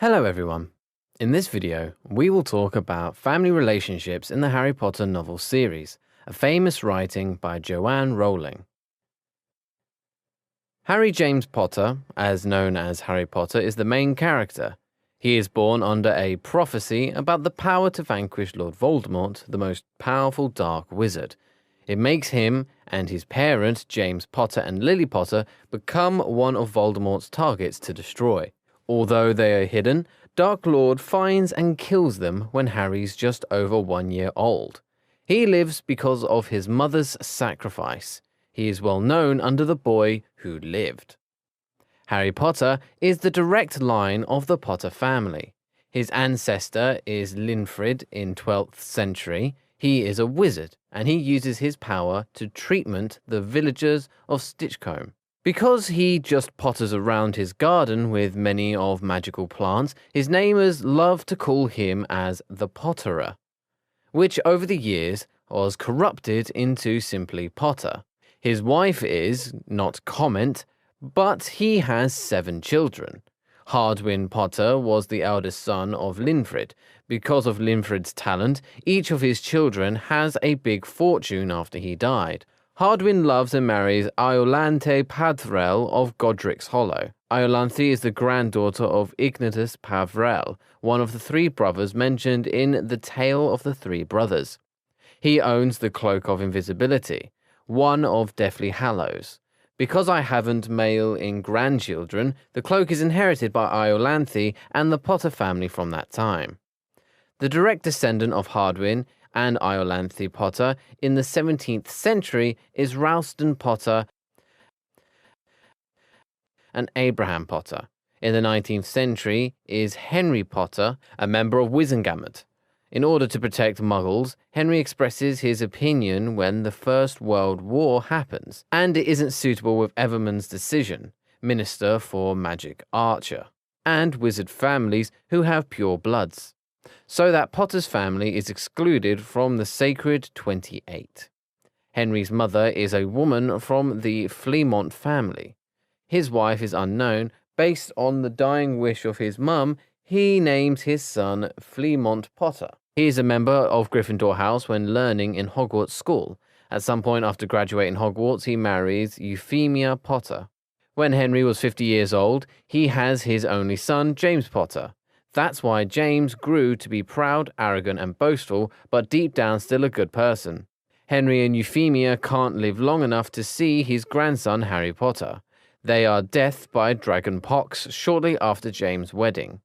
Hello everyone. In this video, we will talk about family relationships in the Harry Potter novel series, a famous writing by Joanne Rowling. Harry James Potter, as known as Harry Potter, is the main character. He is born under a prophecy about the power to vanquish Lord Voldemort, the most powerful dark wizard. It makes him and his parent, James Potter and Lily Potter, become one of Voldemort's targets to destroy. Although they are hidden, Dark Lord finds and kills them when Harry's just over 1 year old. He lives because of his mother's sacrifice. He is well known under the boy who lived. Harry Potter is the direct line of the Potter family. His ancestor is Linfrid in 12th century. He is a wizard, and he uses his power to treatment the villagers of Stitchcombe. Because he just potters around his garden with many of magical plants, his neighbours love to call him as the Potterer, which over the years was corrupted into simply Potter. His wife is not Comment, but he has 7 children. Hardwin Potter was the eldest son of Linfrid. Because of Linfrid's talent, each of his children has a big fortune after he died. Hardwin loves and marries Iolanthe Pavrel of Godric's Hollow. Iolanthe is the granddaughter of Ignatus Pavrel, one of the 3 brothers mentioned in The Tale of the 3 Brothers. He owns the Cloak of Invisibility, one of Deathly Hallows. Because I haven't male in grandchildren, the cloak is inherited by Iolanthe and the Potter family from that time. The direct descendant of Hardwin and Iolanthe Potter in the 17th century is Ralston Potter and Abraham Potter. In the 19th century is Henry Potter, a member of Wizengamot. In order to protect Muggles, Henry expresses his opinion when the First World War happens, and it isn't suitable with Evermond's decision, Minister for Magic Archer, and wizard families who have pure bloods, so that Potter's family is excluded from the Sacred 28. Henry's mother is a woman from the Fleamont family. His wife is unknown. Based on the dying wish of his mum, he names his son Fleamont Potter. He is a member of Gryffindor House when learning in Hogwarts School. At some point after graduating Hogwarts, he marries Euphemia Potter. When Henry was 50 years old, he has his only son, James Potter. That's why James grew to be proud, arrogant, and boastful, but deep down still a good person. Henry and Euphemia can't live long enough to see his grandson Harry Potter. They are death by dragon pox shortly after James' wedding.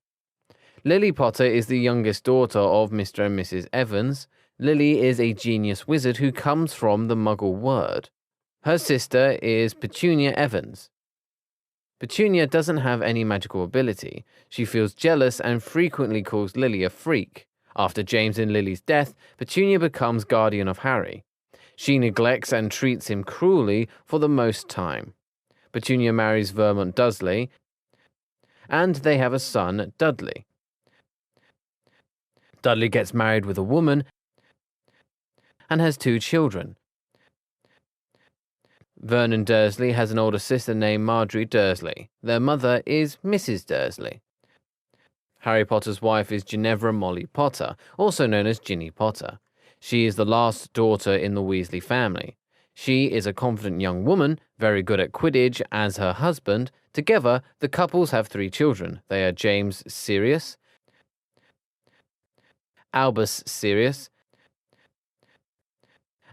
Lily Potter is the youngest daughter of Mr. and Mrs. Evans. Lily is a genius wizard who comes from the Muggle word. Her sister is Petunia Evans. Petunia doesn't have any magical ability. She feels jealous and frequently calls Lily a freak. After James and Lily's death, Petunia becomes guardian of Harry. She neglects and treats him cruelly for the most time. Petunia marries Vermont Dursley, and they have a son, Dudley. Dudley gets married with a woman and has 2 children. Vernon Dursley has an older sister named Marjorie Dursley. Their mother is Mrs. Dursley. Harry Potter's wife is Ginevra Molly Potter, also known as Ginny Potter. She is the last daughter in the Weasley family. She is a confident young woman, very good at Quidditch as her husband. Together, the couples have 3 children. They are James Sirius, Albus Sirius,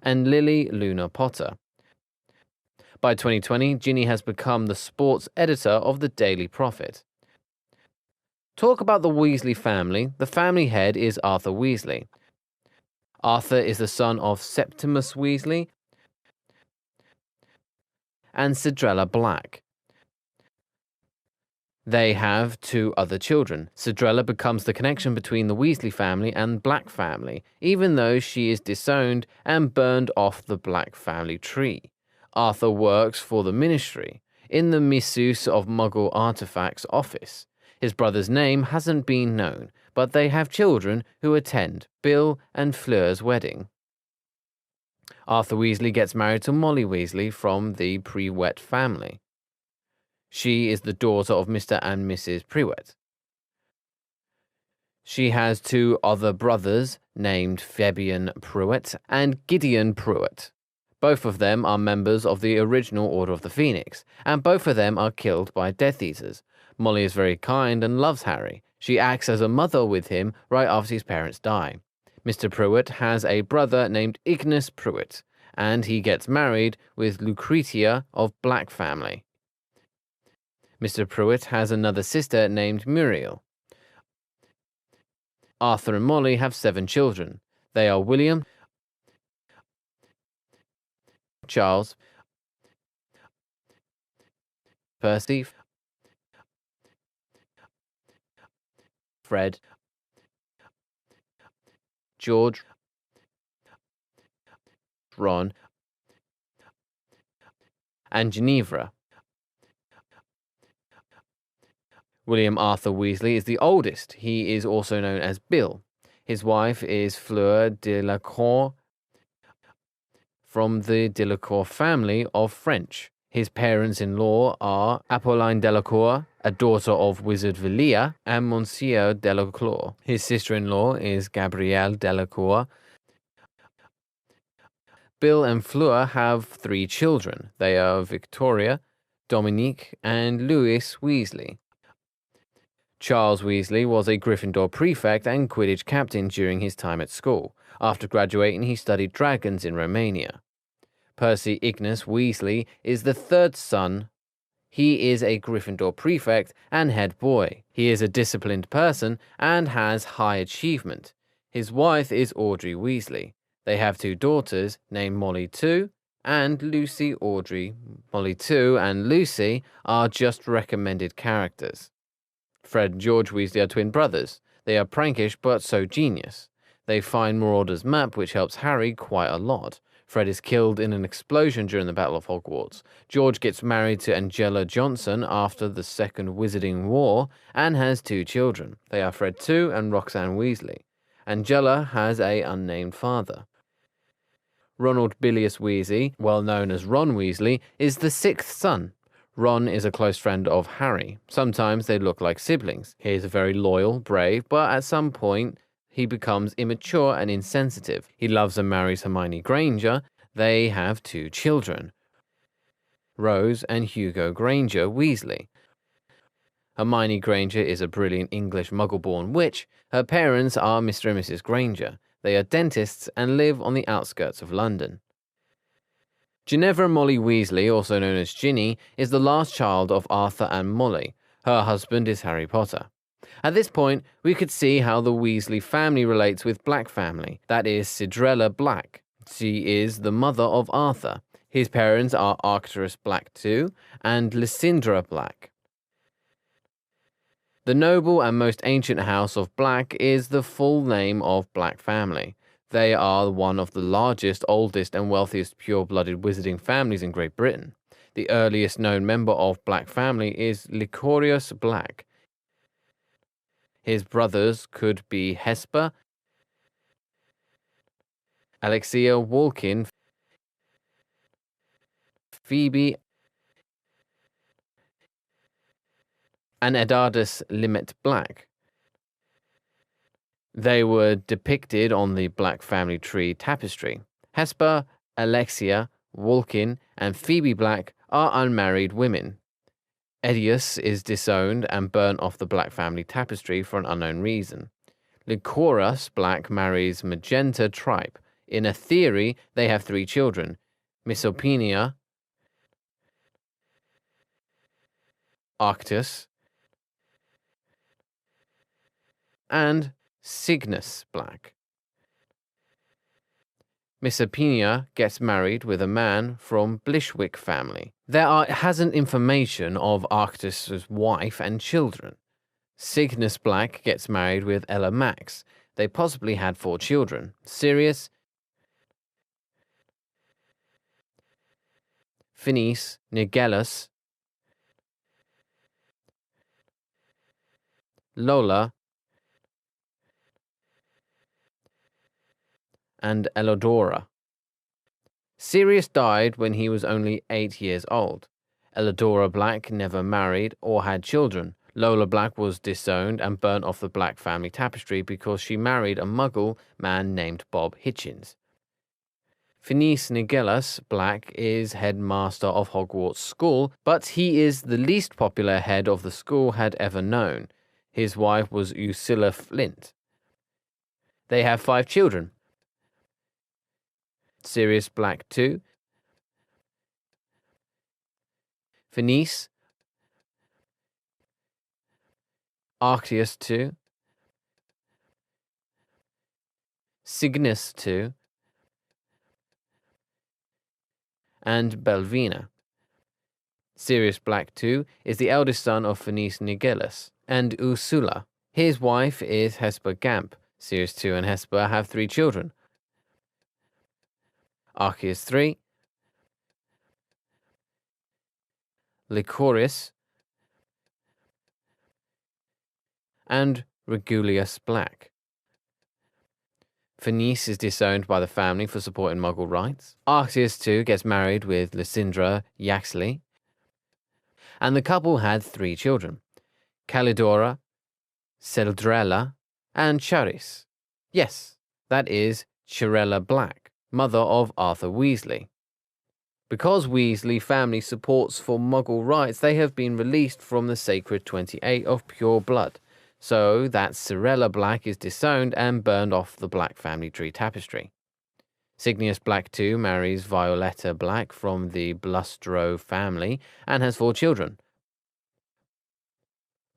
and Lily Luna Potter. By 2020, Ginny has become the sports editor of the Daily Prophet. Talk about the Weasley family. The family head is Arthur Weasley. Arthur is the son of Septimus Weasley and Cedrella Black. They have 2 other children. Cedrella becomes the connection between the Weasley family and Black family, even though she is disowned and burned off the Black family tree. Arthur works for the Ministry, in the Misuse of Muggle Artifacts office. His brother's name hasn't been known, but they have children who attend Bill and Fleur's wedding. Arthur Weasley gets married to Molly Weasley from the Prewett family. She is the daughter of Mr. and Mrs. Prewett. She has two other brothers named Fabian Pruitt and Gideon Pruitt. Both of them are members of the original Order of the Phoenix, and both of them are killed by Death Eaters. Molly is very kind and loves Harry. She acts as a mother with him right after his parents die. Mr. Pruitt has a brother named Ignis Pruitt, and he gets married with Lucretia of Black family. Mr. Pruitt has another sister named Muriel. Arthur and Molly have 7 children. They are William, Charles, Percy, Fred, George, Ron, and Ginevra. William Arthur Weasley is the oldest. He is also known as Bill. His wife is Fleur Delacour from the Delacour family of French. His parents-in-law are Apolline Delacour, a daughter of Wizard Velia, and Monsieur Delacroix. His sister-in-law is Gabrielle Delacour. Bill and Fleur have 3 children. They are Victoria, Dominique, and Louis Weasley. Charles Weasley was a Gryffindor prefect and Quidditch captain during his time at school. After graduating, he studied dragons in Romania. Percy Ignis Weasley is the 3rd son. He is a Gryffindor prefect and head boy. He is a disciplined person and has high achievement. His wife is Audrey Weasley. They have 2 daughters named Molly 2 and Lucy Audrey. Molly 2 and Lucy are just recommended characters. Fred and George Weasley are twin brothers. They are prankish but so genius. They find Marauder's map, which helps Harry quite a lot. Fred is killed in an explosion during the Battle of Hogwarts. George gets married to Angela Johnson after the Second Wizarding War and has 2 children. They are Fred 2 and Roxanne Weasley. Angela has a unnamed father. Ronald Bilious Weasley, well known as Ron Weasley, is the 6th son. Ron is a close friend of Harry. Sometimes they look like siblings. He is very loyal, brave, but at some point he becomes immature and insensitive. He loves and marries Hermione Granger. They have 2 children, Rose and Hugo Granger Weasley. Hermione Granger is a brilliant English muggle-born witch. Her parents are Mr. and Mrs. Granger. They are dentists and live on the outskirts of London. Ginevra Molly Weasley, also known as Ginny, is the last child of Arthur and Molly. Her husband is Harry Potter. At this point, we could see how the Weasley family relates with Black family, that is Cinderella Black. She is the mother of Arthur. His parents are Arcturus Black II and Lysindra Black. The noble and most ancient house of Black is the full name of Black family. They are one of the largest, oldest, and wealthiest pure-blooded wizarding families in Great Britain. The earliest known member of Black family is Licorius Black. His brothers could be Hesper, Alexia Walkin, Phoebe, and Edardus Limet Black. They were depicted on the Black family tree tapestry. Hesper, Alexia, Walkin, and Phoebe Black are unmarried women. Edius is disowned and burnt off the Black family tapestry for an unknown reason. Licorius Black marries Magenta Tripe. In a theory, they have 3 children, Misopenia, Arctus, and Cygnus Black. Misopenia gets married with a man from Blishwick family. There hasn't information of Arctus's wife and children. Cygnus Black gets married with Ella Max. They possibly had 4 children, Sirius, Phineas, Nigellus, Lola, and Elodora. Sirius died when he was only 8 years old. Elodora Black never married or had children. Lola Black was disowned and burnt off the Black family tapestry because she married a Muggle man named Bob Hitchens. Finis Nigellus Black is headmaster of Hogwarts School, but he is the least popular head of the school had ever known. His wife was Ursula Flint. They have 5 children. Sirius Black 2, Finis, Arctius 2, Cygnus 2, and Belvina. Sirius Black 2 is the eldest son of Finis Nigellus and Ursula. His wife is Hesper Gamp. Sirius 2 and Hesper have 3 children. Arceus 3, Lycoris, and Regulus Black. Finis is disowned by the family for supporting Muggle rights. Arceus 2 gets married with Lysindra Yaxley, and the couple had 3 children, Calidora, Celdrella, and Charis. Yes, that is Chirella Black, mother of Arthur Weasley. Because Weasley family supports for Muggle rights, they have been released from the Sacred 28 of Pure Blood, so that Cirella Black is disowned and burned off the Black family tree tapestry. Cygnus Black 2 marries Violetta Black from the Blustro family and has 4 children.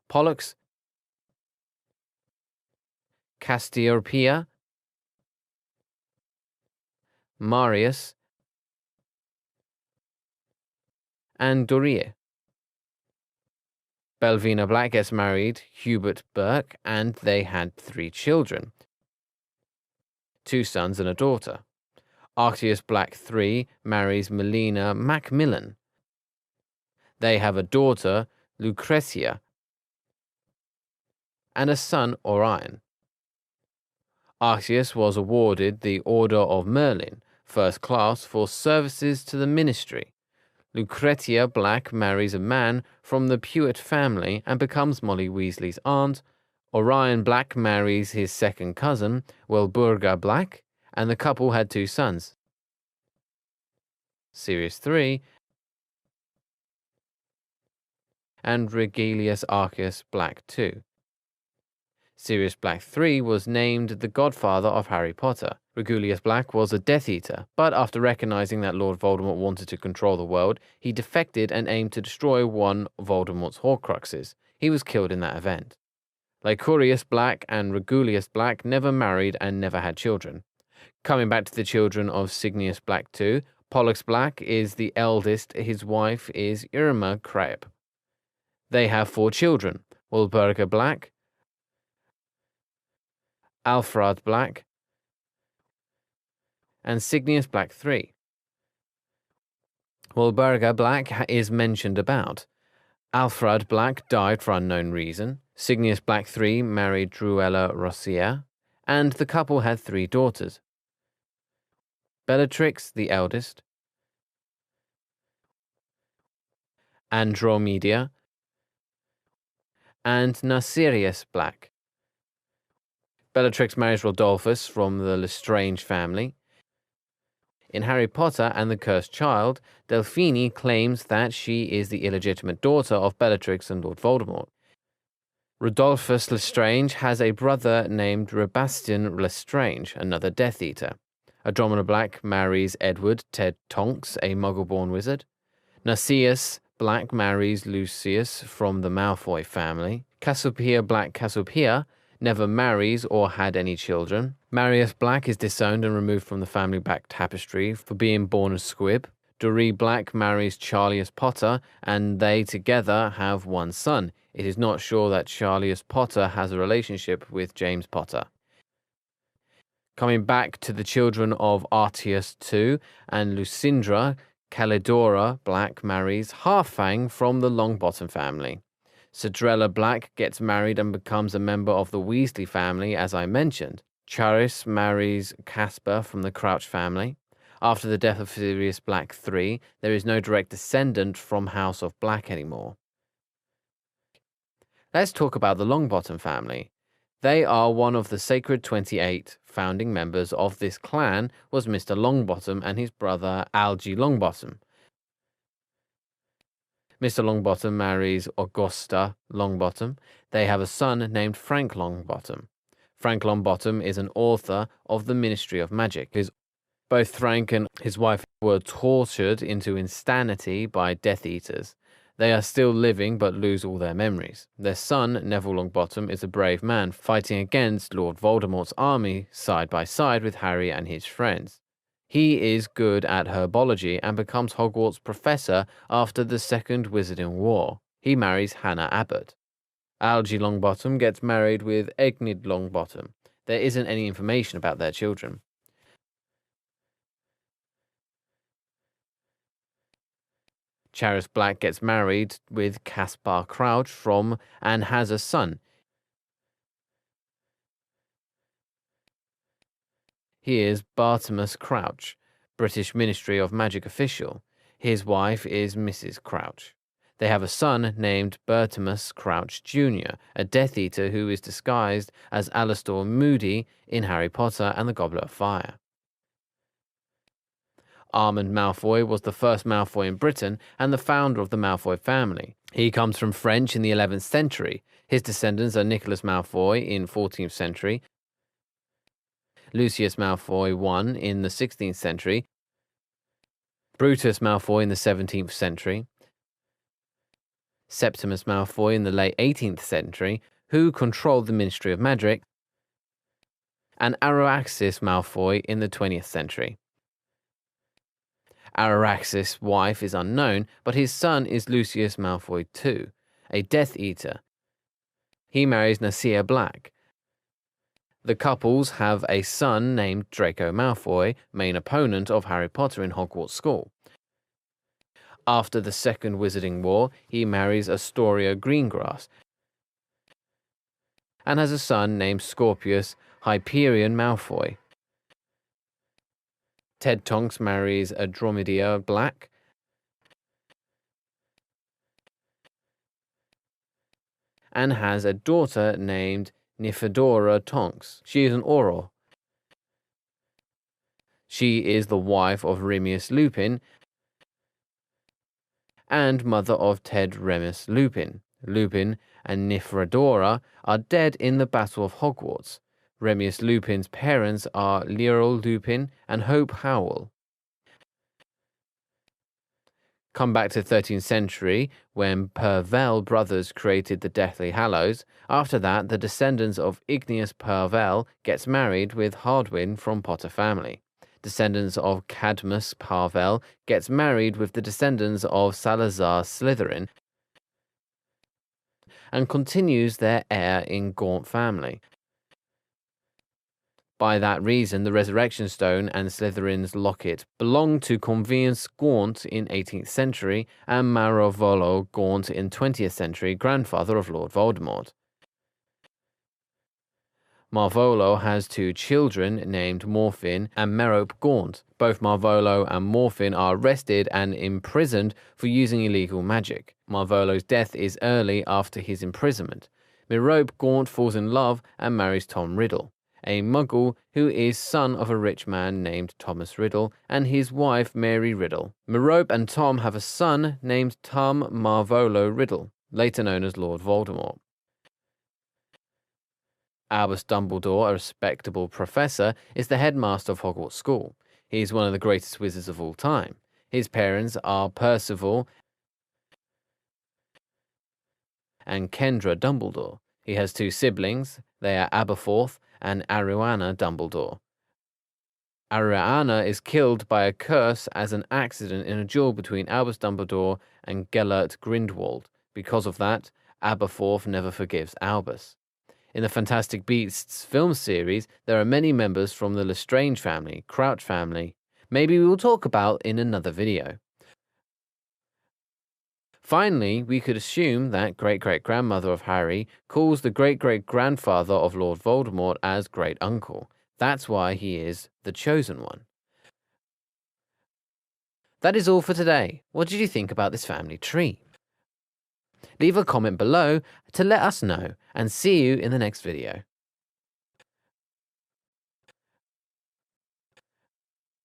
Pollux, Cassiopeia, Marius, and Doria. Belvina Black gets married Hubert Burke, and they had 3 children, 2 sons and a daughter. Arctius Black 3 marries Melina Macmillan. They have a daughter, Lucretia, and a son, Orion. Arceus was awarded the Order of Merlin, first class, for services to the ministry. Lucretia Black marries a man from the Pewit family and becomes Molly Weasley's aunt. Orion Black marries his second cousin, Welburga Black, and the couple had 2 sons, Sirius 3 and Regilius Arceus Black 2. Sirius Black 3 was named the godfather of Harry Potter. Regulus Black was a Death Eater, but after recognizing that Lord Voldemort wanted to control the world, he defected and aimed to destroy one of Voldemort's Horcruxes. He was killed in that event. Lycurius Black and Regulus Black never married and never had children. Coming back to the children of Cygnus Black 2, Pollux Black is the eldest. His wife is Irma Crabb. They have 4 children, Walburga Black, Alfred Black, and Cygnus Black 3. Walburga Black is mentioned about. Alfred Black died for unknown reason. Cygnus Black 3 married Druella Rossier, and the couple had 3 daughters. Bellatrix, the eldest, Andromeda, and Narcirius Black. Bellatrix marries Rodolphus from the Lestrange family. In Harry Potter and the Cursed Child, Delphine claims that she is the illegitimate daughter of Bellatrix and Lord Voldemort. Rodolphus Lestrange has a brother named Rebastion Lestrange, another Death Eater. Andromeda Black marries Edward Ted Tonks, a Muggle-born wizard. Narcissus Black marries Lucius from the Malfoy family. Cassiopeia Black Cassiopeia never marries or had any children. Marius Black is disowned and removed from the family back tapestry for being born a squib. Doree Black marries Charlius Potter, and they together have 1 son. It is not sure that Charlius Potter has a relationship with James Potter. Coming back to the children of Arceus II and Lysindra, Calidora Black marries Halfang from the Longbottom family. Cedrella Black gets married and becomes a member of the Weasley family, as I mentioned. Charis marries Caspar from the Crouch family. After the death of Sirius Black 3, there is no direct descendant from House of Black anymore. Let's talk about the Longbottom family. They are one of the Sacred 28. Founding members of this clan was Mr. Longbottom and his brother Algy Longbottom. Mr. Longbottom marries Augusta Longbottom. They have a son named Frank Longbottom. Frank Longbottom is an author of the Ministry of Magic. Both Frank and his wife were tortured into insanity by Death Eaters. They are still living but lose all their memories. Their son, Neville Longbottom, is a brave man fighting against Lord Voldemort's army side by side with Harry and his friends. He is good at herbology and becomes Hogwarts professor after the Second Wizarding War. He marries Hannah Abbott. Algy Longbottom gets married with Enid Longbottom. There isn't any information about their children. Charis Black gets married with Caspar Crouch and has a son. He is Bartimus Crouch, British Ministry of Magic official. His wife is Mrs. Crouch. They have a son named Bertimus Crouch Jr., a Death Eater who is disguised as Alastor Moody in Harry Potter and the Goblet of Fire. Armand Malfoy was the first Malfoy in Britain and the founder of the Malfoy family. He comes from French in the 11th century. His descendants are Nicholas Malfoy in 14th century, Lucius Malfoy I in the 16th century, Brutus Malfoy in the 17th century, Septimus Malfoy in the late 18th century, who controlled the Ministry of Magic, and Araxis Malfoy in the 20th century. Araxis' wife is unknown, but his son is Lucius Malfoy II, a Death Eater. He marries Nasir Black. The couples have a son named Draco Malfoy, main opponent of Harry Potter in Hogwarts School. After the Second Wizarding War, he marries Astoria Greengrass and has a son named Scorpius Hyperion Malfoy. Ted Tonks marries Andromeda Black. And has a daughter named Nymphadora Tonks. She is an Auror. She is the wife of Remus Lupin and mother of Ted Remus Lupin. Lupin and Nymphadora are dead in the Battle of Hogwarts. Remus Lupin's parents are Leroy Lupin and Hope Howell. Come back to the 13th century, when Pervell brothers created the Deathly Hallows. After that, the descendants of Igneous Pervell gets married with Hardwin from Potter family. Descendants of Cadmus Parvell gets married with the descendants of Salazar Slytherin and continues their heir in Gaunt family. By that reason, the Resurrection Stone and Slytherin's locket belonged to Convenience Gaunt in 18th century and Maravolo Gaunt in 20th century, grandfather of Lord Voldemort. Marvolo has two children named Morphin and Merope Gaunt. Both Marvolo and Morphin are arrested and imprisoned for using illegal magic. Marvolo's death is early after his imprisonment. Merope Gaunt falls in love and marries Tom Riddle, a Muggle who is son of a rich man named Thomas Riddle and his wife Mary Riddle. Merope and Tom have a son named Tom Marvolo Riddle, later known as Lord Voldemort. Albus Dumbledore, a respectable professor, is the headmaster of Hogwarts School. He is one of the greatest wizards of all time. His parents are Percival and Kendra Dumbledore. He has two siblings. They are Aberforth and Ariana Dumbledore. Ariana is killed by a curse as an accident in a duel between Albus Dumbledore and Gellert Grindelwald. Because of that, Aberforth never forgives Albus. In the Fantastic Beasts film series, there are many members from the Lestrange family, Crouch family. Maybe we will talk about in another video. Finally, we could assume that great-great-grandmother of Harry calls the great-great-grandfather of Lord Voldemort as great-uncle. That's why he is the chosen one. That is all for today. What did you think about this family tree? Leave a comment below to let us know, and see you in the next video.